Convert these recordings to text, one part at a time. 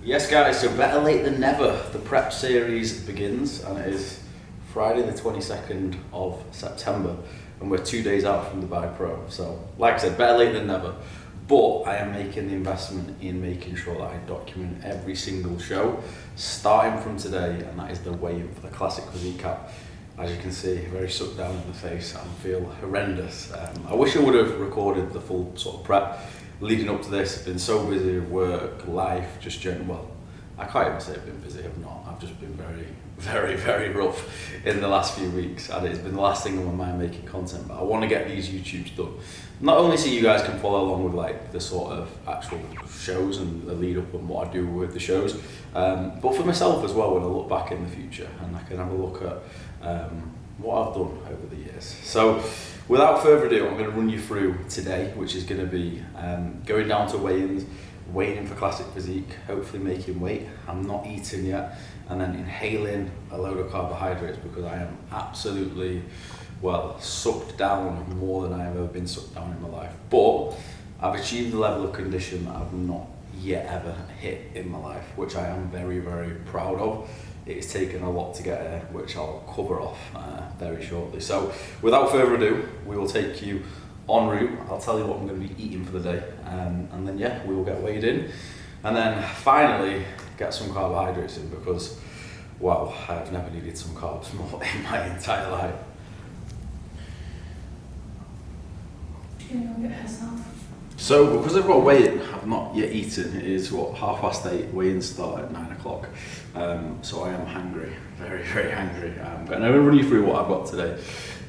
Yes guys, so better late than never. The prep series begins and it is Friday the 22nd of September and we're 2 days out from Dubai Pro. So like I said, better late than never. But I am making the investment in making sure that I document every single show, starting from today, and that is the weigh-in for the Classic Physique Cap. As you can see, very sucked down in the face and feel horrendous. I wish I would have recorded the full sort of prep leading up to this. I've been so busy with work, life, just general. Well, I can't even say I've been busy, I've not. I've just been very rough in the last few weeks, and it's been the last thing on my mind making content. But I want to get these YouTubes done. Not only so you guys can follow along with like the sort of actual shows and the lead up and what I do with the shows, but for myself as well when I look back in the future and I can have a look at what I've done over the years. So without further ado, I'm going to run you through today, which is going to be going down to weigh-ins, weighing in for Classic Physique, hopefully making weight. I'm not eating yet, and then inhaling a load of carbohydrates because I am absolutely, well, sucked down more than I have ever been sucked down in my life. But I've achieved the level of condition that I've not yet ever hit in my life, which I am very proud of. It's taken a lot to get here, which I'll cover off very shortly. So without further ado, we will take you en route. I'll tell you what I'm going to be eating for the day, and then yeah, we will get weighed in, and then finally get some carbohydrates in because, wow, I have never needed some carbs more in my entire life. So because I've got weigh-in, I've not yet eaten. It is what, 8:30, weigh-in start at 9 o'clock. So I am hungry, very hungry. But I'm going to run you through what I've got today.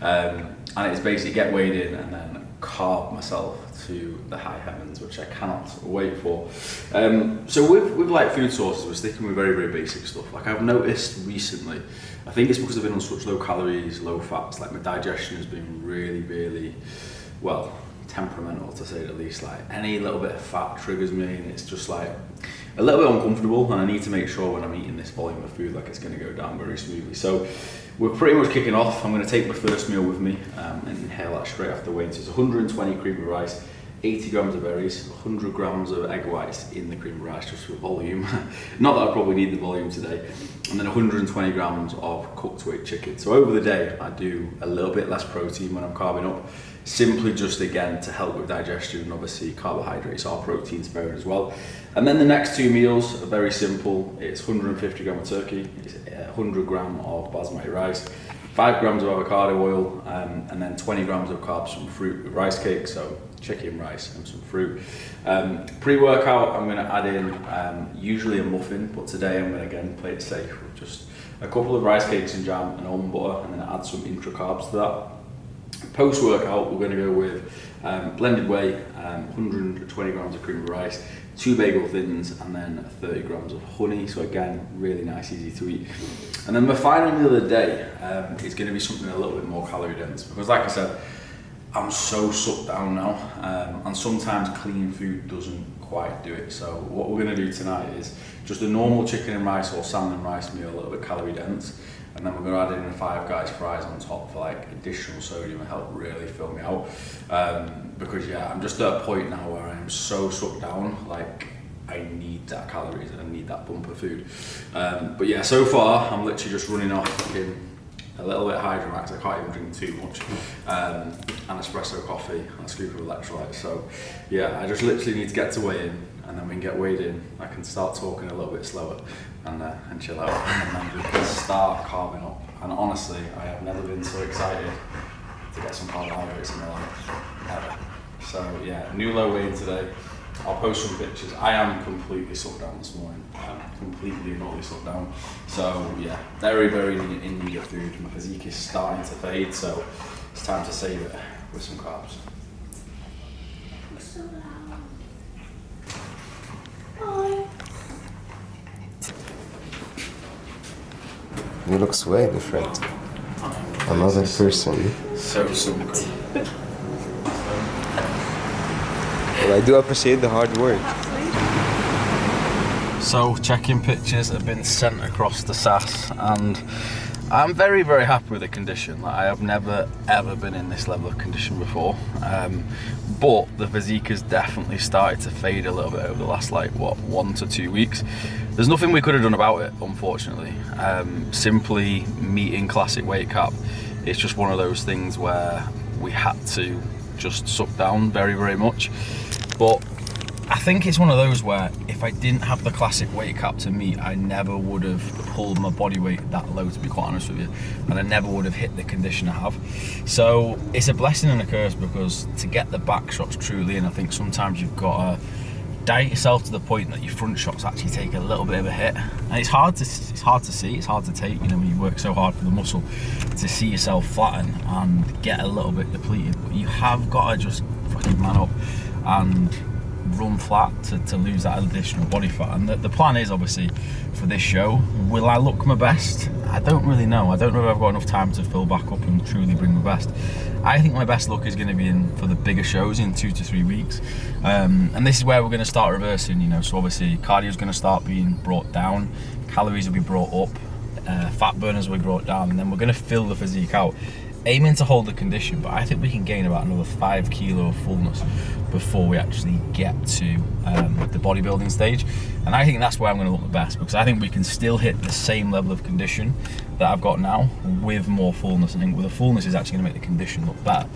And it's basically get weighed in and then carb myself to the high heavens, which I cannot wait for. So with like food sources, we're sticking with very basic stuff. Like I've noticed recently, I think it's because I've been on such low calories, low fats, like my digestion has been really, well, temperamental to say the least. Like any little bit of fat triggers me and it's just like a little bit uncomfortable, and I need to make sure when I'm eating this volume of food like it's going to go down very smoothly. So we're pretty much kicking off. I'm going to take my first meal with me and inhale that straight after weigh-in. So it's 120 cream of rice, 80 grams of berries, 100 grams of egg whites in the cream of rice just for volume. Not that I probably need the volume today. And then 120 grams of cooked weight chicken. So over the day, I do a little bit less protein when I'm carving up, simply just again to help with digestion, and obviously carbohydrates are protein sparing as well. And then the next two meals are very simple. It's 150 gram of turkey, it's 100 gram of basmati rice, 5 grams of avocado oil, and then 20 grams of carbs from fruit with rice cake, so chicken, rice and some fruit. Pre-workout, I'm going to add in usually a muffin, but today I'm going to again play it safe with just a couple of rice cakes and jam and almond butter, and then add some intra carbs to that. Post-workout, we're going to go with blended whey, 120 grams of cream of rice, 2 bagel thins, and then 30 grams of honey. So again, really nice, easy to eat. And then the final meal of the day is going to be something a little bit more calorie dense because, like I said, I'm so sucked down now, and sometimes clean food doesn't quite do it. So what we're going to do tonight is just a normal chicken and rice or salmon and rice meal, a little bit calorie dense. And then we're going to add in the Five Guys fries on top for like additional sodium and help really fill me out. Because yeah, I'm just at a point now where I am so sucked down, like I need that calories and I need that bump of food. But yeah, so far I'm literally just running off in a little bit of Hydromax, I can't even drink too much, an espresso coffee and a scoop of electrolytes. So yeah, I just literally need to get to weigh-in, and then we can get weighed in, I can start talking a little bit slower and chill out, and then just start carving up. And honestly, I have never been so excited to get some carbohydrates in my life, ever. So yeah, new low weigh-in today. I'll post some pictures. I am completely sucked down this morning. Completely and utterly sucked down. So yeah, very in need of food. My physique is starting to fade, so it's time to save it with some carbs. So loud. You look way different. Another person. So good. Well, I do appreciate the hard work. So check-in pictures have been sent across the SAS, and I'm very, very happy with the condition. Like, I have never ever been in this level of condition before, but the physique has definitely started to fade a little bit over the last 1 to 2 weeks. There's nothing we could have done about it, unfortunately. Simply meeting classic weight cap, it's just one of those things where we had to just suck down very, very much. But I think it's one of those where if I didn't have the classic weight cap to meet, I never would have pulled my body weight that low, to be quite honest with you, and I never would have hit the condition I have. So it's a blessing and a curse, because to get the back shots truly in, I think sometimes you've got to diet yourself to the point that your front shots actually take a little bit of a hit, and it's hard to see, it's hard to take, you know, when you work so hard for the muscle, to see yourself flatten and get a little bit depleted. But you have got to just fucking man up and run flat to lose that additional body fat. And the plan is, obviously, for this show, will I look my best? I don't really know. I don't know if I've got enough time to fill back up and truly bring my best. I think my best look is going to be in for the bigger shows in 2 to 3 weeks, and this is where we're going to start reversing, you know. So obviously cardio is going to start being brought down, calories will be brought up, fat burners will be brought down, and then we're going to fill the physique out, aiming to hold the condition. But I think we can gain about another 5 kilo of fullness before we actually get to the bodybuilding stage. And I think that's where I'm going to look the best, because I think we can still hit the same level of condition that I've got now with more fullness. I think with the fullness is actually going to make the condition look better.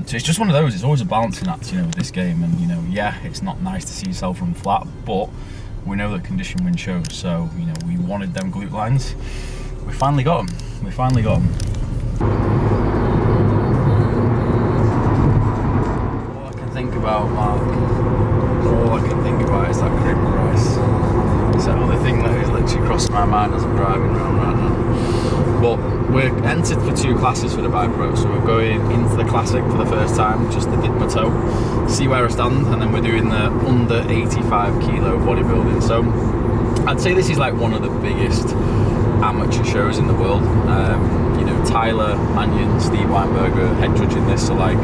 So it's just one of those, it's always a balancing act, you know, with this game. And, you know, yeah, it's not nice to see yourself run flat, but we know that condition wins shows. So, you know, we wanted them glute lines, we finally got them. All I can think about, Mark, all I can think about is that cream and rice. It's that other thing that is literally crossing my mind as I'm driving around right now. But we're entered for 2 classes for the Bike Pro, so we're going into the Classic for the first time, just to dip my toe, see where I stand, and then we're doing the under 85 kilo bodybuilding. So I'd say this is like one of the biggest amateur shows in the world. You know, Tyler, Mannion, Steve Weinberger head judging this, so like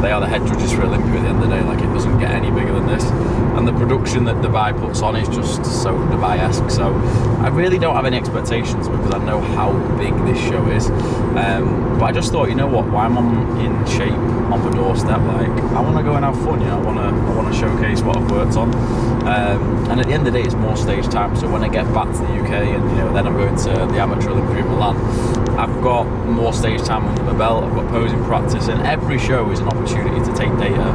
they are the head judges for Olympia at the end of the day. Like, it doesn't get any bigger than this, and the production that Dubai puts on is just so Dubai-esque. So I really don't have any expectations, because I know how big this show is, but I just thought, you know what, while I'm in shape on my doorstep, like, I want to go and have fun, you know. I want to showcase what I've worked on, and at the end of the day, it's more stage time. So when I get back to the UK, and, you know, then I'm going to the Amateur Olympia in Milan, I've got more stage time under my belt, I've got posing practice, and every show is an opportunity to take data,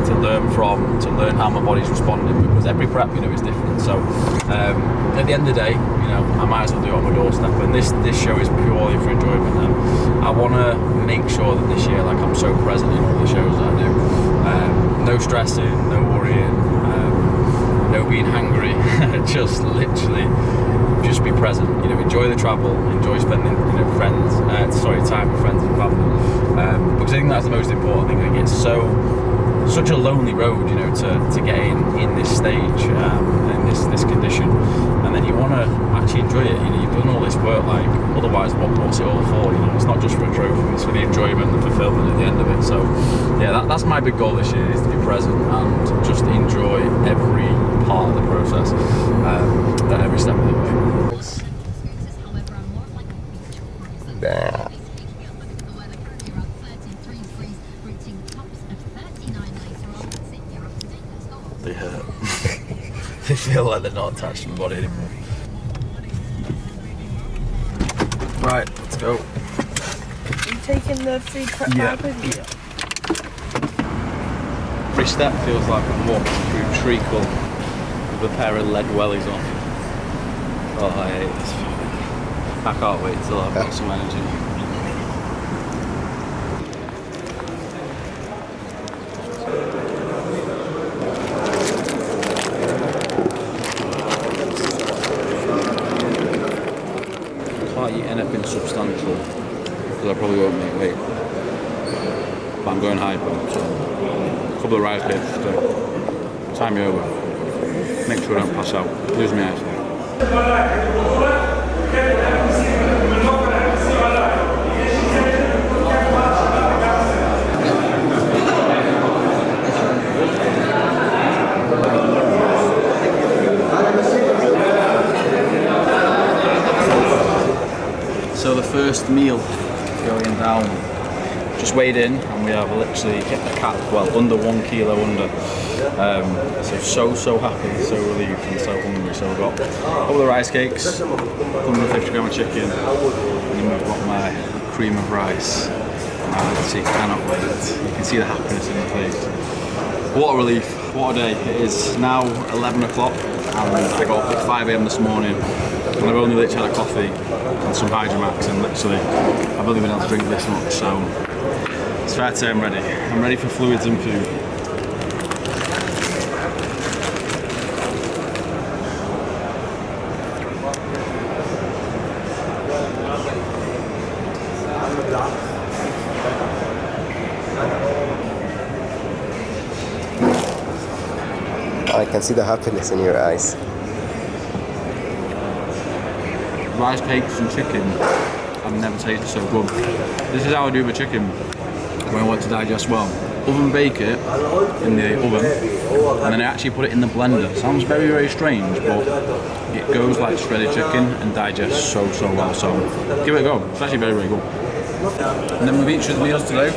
to learn from, to learn how my body's responding, because every prep, you know, is different. So at the end of the day, you know, I might as well do it on my doorstep, and this show is purely for enjoyment, and I want to make sure that this year, like, I'm so present in all the shows that I do. No stressing, no worrying, no being hangry, just literally just be present, you know, enjoy the travel, enjoy spending, you know, time with friends and family, because I think that's the most important thing. I think it's such a lonely road, you know, to get in this stage, in this condition, and then you want to actually enjoy it. You know, you've done all this work, like, otherwise what's it all for? You know, it's not just for a trophy, it's for the enjoyment and fulfillment at the end of it. So yeah, that's my big goal this year, is to be present and just enjoy every part of the process, at every step of the way. Nah. They hurt. They feel like they're not attached to my body anymore. Right, let's go. You taking the free prep bag with you? Every step feels like I'm walking through treacle with a pair of lead wellies on. Oh, I hate this feeling. I can't wait till I've got some energy. Can't eat anything substantial, because I probably won't make weight. But I'm going hyper, so a couple of rice cakes to time me over. Make sure I don't pass out. Lose my eyesight. So the first meal going down. Just weighed in and we have literally hit the cap, well, under 1 kilo under. So happy, so relieved and so hungry. So I've got a couple of rice cakes, 150 gram of chicken, and then we've got my cream of rice. I cannot wait. You can see the happiness in my face. What a relief, what a day. It is now 11 o'clock and I got up at 5 AM this morning and I've only literally had a coffee and some Hydromax and literally I've only been able to drink this much, so it's fair to say I'm ready. I'm ready for fluids and food. I can see the happiness in your eyes. Rice cakes and chicken, I've never tasted so good. This is how I do my chicken when I want to digest well. Oven bake it in the oven and then I actually put it in the blender. Sounds very strange, but it goes like shredded chicken and digests so well. So give it a go, it's actually very good. And then with each of the meals today,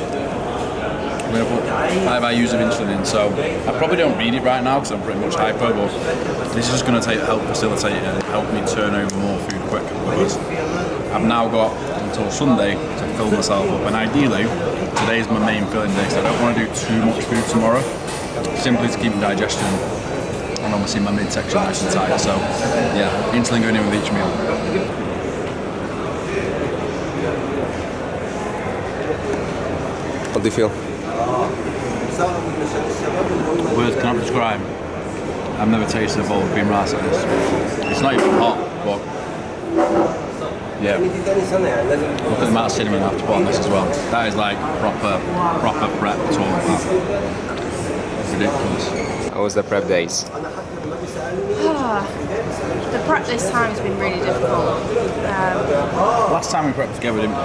I'm going to put 5 IUs of insulin in, so I probably don't need it right now because I'm pretty much hypo, but this is just going to help facilitate it and help me turn over more food quick, because I've now got until Sunday to fill myself up, and ideally today's my main filling day, so I don't want to do too much food tomorrow, simply to keep digestion and obviously my midsection nice and tight. So yeah, insulin going in with each meal. What do you feel? Words cannot describe. I've never tasted a bowl of cream rice like this. It's not even hot, but yeah. Look at the amount of cinnamon I have to put on this as well. That is like proper prep talk. It's ridiculous. How was the prep days? The prep this time has been really difficult. Last time we prepped together, didn't we?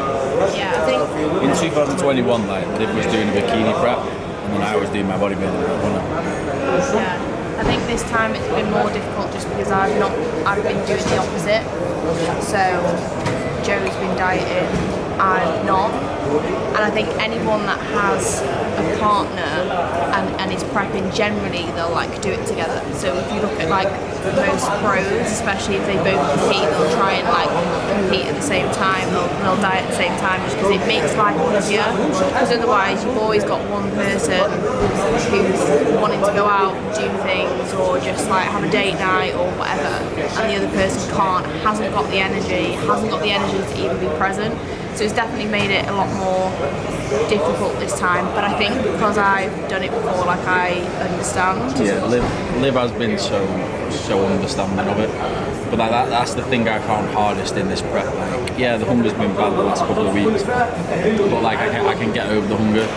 Yeah, I think In 2021, like, Liv was doing a bikini prep, and then I was doing my bodybuilding prep, wasn't I? I think this time it's been more difficult just because I've been doing the opposite. So Joe's been dieting, I've not. And I think anyone that has a partner and is prepping, generally they'll like do it together. So if you look at like most pros, especially if they both compete, they'll try and like compete at the same time, they'll diet at the same time, just because it makes life easier. Because otherwise you've always got one person who's wanting to go out, do things, or just like have a date night or whatever, and the other person hasn't got the energy to even be present. So it's definitely made it a lot more difficult this time, but I think because I've done it before, like I understand. Yeah, Liv has been so understanding of it, but like that's the thing I found hardest in this prep. Like, yeah, the hunger's been bad the last couple of weeks, but like I can get over the hunger.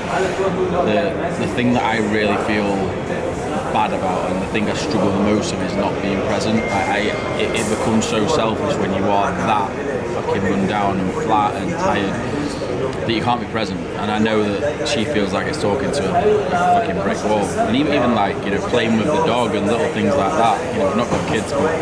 The thing that I really feel bad about, and the thing I struggle the most with, is not being present. It becomes so selfish when you are that fucking run down and flat and tired that you can't be present. And I know that she feels like it's talking to a fucking brick wall. And even like, you know, playing with the dog and little things like that, you know, I've not got kids, but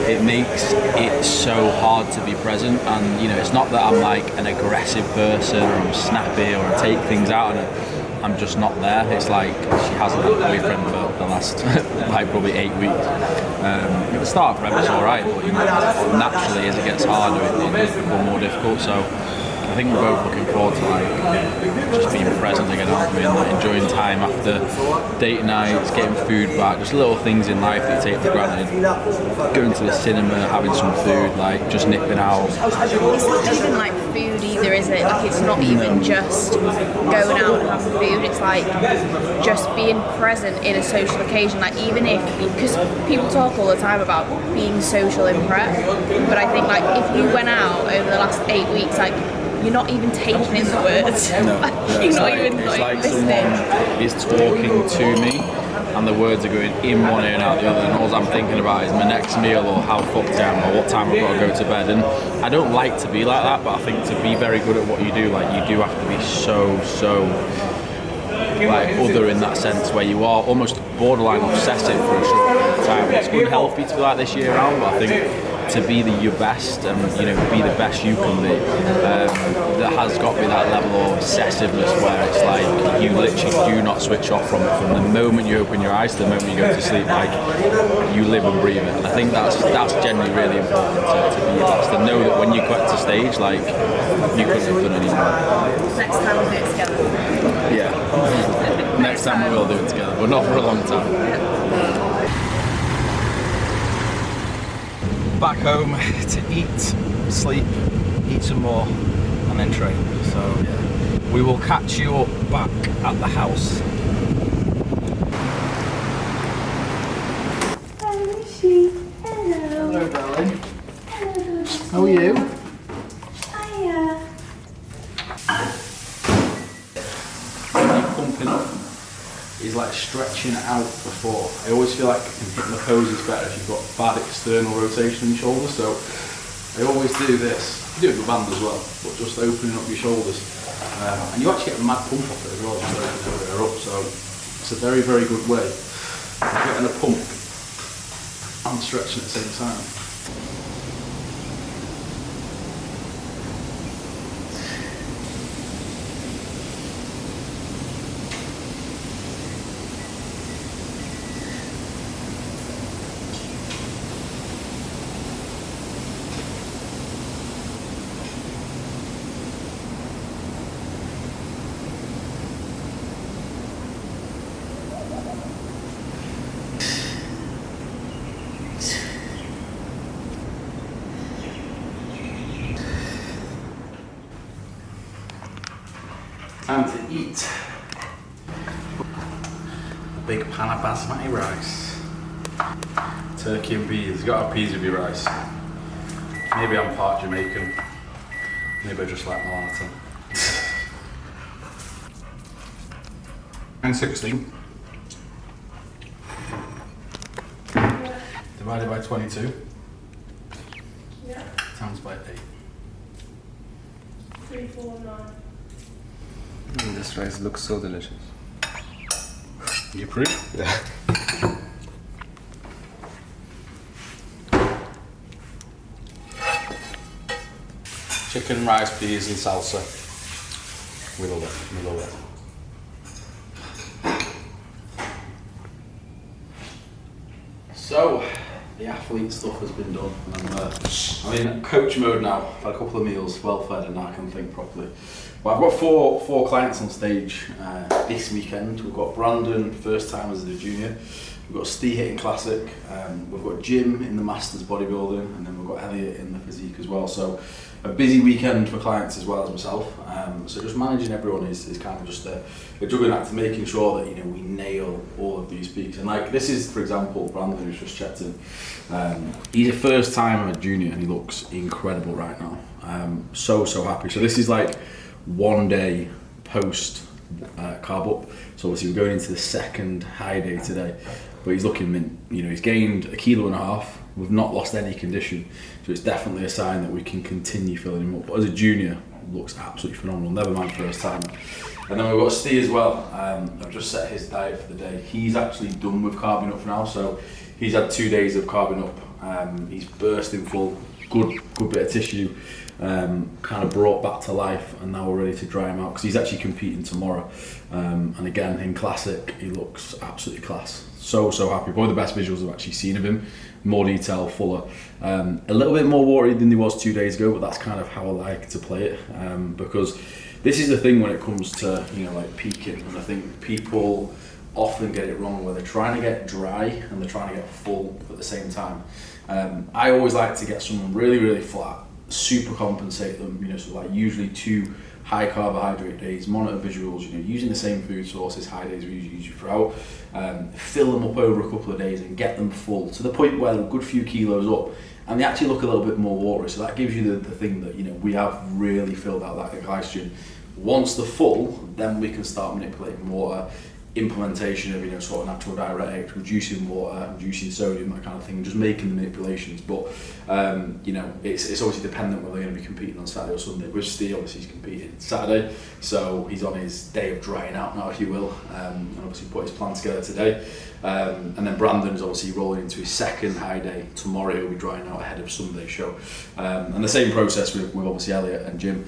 it makes it so hard to be present. And, you know, it's not that I'm like an aggressive person or I'm snappy or I take things out on her. I'm just not there. It's like she hasn't had a boyfriend for the last like probably 8 weeks. At the start of prep it's alright, but you know, naturally as it gets harder it does become more difficult. So I think we're both looking forward to like just being present again, aren't we? And like enjoying time after date nights, getting food back, just little things in life that you take for granted. Going to the cinema, having some food, like just nipping out. It's not even like food either, is it? Like it's not even just going out and having food. It's like just being present in a social occasion. Like even if, because people talk all the time about being social in prep, but I think like if you went out over the last 8 weeks, like you're not even taking in the words. No, you're not even it's like listening. someone is talking to me and the words are going in one ear and out the other, and all I'm thinking about is my next meal or how fucked I am or what time I've got to go to bed. And I don't like to be like that, but I think to be very good at what you do, like you do have to be so like other in that sense, where you are almost borderline obsessive for a short period of time. It's unhealthy to be like this year round, but I think to be your best and be the best you can be, there has got to be that level of obsessiveness where it's like you literally do not switch off from it. From the moment you open your eyes to the moment you go to sleep, like you live and breathe it. And I think that's generally really important to be your best, to know that when you get to stage, like you couldn't have done any more. Next time we'll do it together. Yeah. Next time we will do it together, but not for a long time. Back home to eat, sleep, eat some more, and then train. So yeah, we will catch you up back at the house. Hi, Rishi. Hello. Hello, darling. Hello. How are you? Hiya. Pumping up is like stretching it out before. I always feel like I can hit my poses better if you've got bad external rotation in your shoulders, so I always do this. You do it with band as well, but just opening up your shoulders. And you actually get a mad pump off it as well, just opening it up, so it's a very, very good way of getting a pump and stretching at the same time. Time to eat. A big pan of basmati rice. Turkey and peas. You gotta have peas with your rice. Maybe I'm part Jamaican. Maybe I just like Malata. 960 divided by 22 times by 8. 349. This rice looks so delicious. You approve? Yeah. Chicken, rice, peas and salsa. We love it, we love it. So, the athlete stuff has been done. I'm in coach mode now. I've had a couple of meals, well fed, and now I can think properly. Well, I've got four clients on stage this weekend. We've got Brandon, first time as a junior. We've got Steve hitting classic. We've got Jim in the masters bodybuilding, and then we've got Elliot in the physique as well. So a busy weekend for clients as well as myself. So just managing everyone is kind of just a juggling act to making sure that we nail all of these peaks. And like this is, for example, Brandon who's just checked in. He's a first time a junior and he looks incredible right now. So happy. So this is like 1 day post carb up. So obviously we're going into the second high day today, but he's looking mint. He's gained 1.5 kilos. We've not lost any condition, so it's definitely a sign that we can continue filling him up. But as a junior, looks absolutely phenomenal. Never mind first time. And then we've got Steve as well. I've just set his diet for the day. He's actually done with carbing up for now, so he's had 2 days of carbing up. He's bursting full, good bit of tissue. Kind of brought back to life, and now we're ready to dry him out because he's actually competing tomorrow. And again, in classic, he looks absolutely class. So happy. Probably the best visuals I've actually seen of him. More detail, fuller. A little bit more watery than he was 2 days ago, but that's kind of how I like to play it because this is the thing when it comes to like peaking, and I think people often get it wrong where they're trying to get dry and they're trying to get full at the same time. I always like to get someone really flat, super compensate them, so like usually 2 high carbohydrate days, monitor visuals, using the same food sources, high days we usually use throughout, fill them up over a couple of days and get them full to the point where they're a good few kilos up and they actually look a little bit more watery. So that gives you the thing that we have really filled out that glycogen. Once they're full, then we can start manipulating water implementation of, you know, sort of natural diuretics, reducing water, reducing sodium, that kind of thing, and just making the manipulations. But you know, it's obviously dependent whether they're going to be competing on Saturday or Sunday. With Steve, obviously he's competing Saturday, so he's on his day of drying out now, if you will, and obviously put his plan together today. And then Brandon's obviously rolling into his second high day tomorrow. He'll be drying out ahead of Sunday's show. And the same process with obviously Elliot and Jim.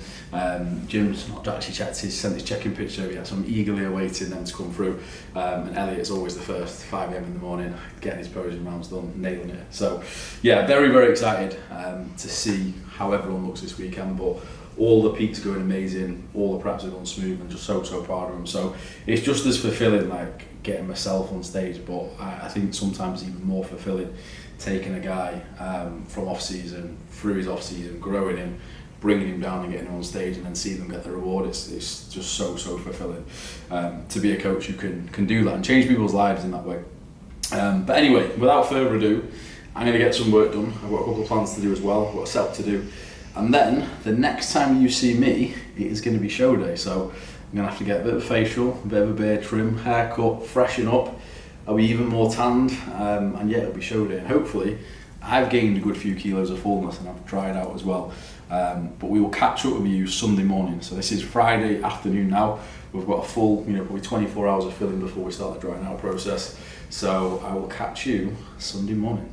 Jim's not actually sent his check-in picture yet, so I'm eagerly awaiting them to come through. And Elliot is always the first, 5 a.m. in the morning, getting his pros and rounds done, nailing it. So yeah, very, very excited to see how everyone looks this weekend. But all the peaks are going amazing, all the preps are going smooth, and just so proud of them. So it's just as fulfilling, like, getting myself on stage, but I think sometimes even more fulfilling taking a guy from off season through his off season, growing him, bringing him down and getting him on stage, and then seeing them get the reward. It's just so fulfilling to be a coach who can do that and change people's lives in that way. But anyway, without further ado, I'm going to get some work done. I've got a couple of plans to do as well. I've got a setup to do, and then the next time you see me, it is going to be show day. So I'm going to have to get a bit of a facial, a bit of a beard trim, haircut, freshen up. I'll be even more tanned, and yeah, it'll be show day. And hopefully, I've gained a good few kilos of fullness, and I've tried out as well. But we will catch up with you Sunday morning. So this is Friday afternoon now. We've got a full, you know, probably 24 hours of filling before we start the drying out process. So I will catch you Sunday morning.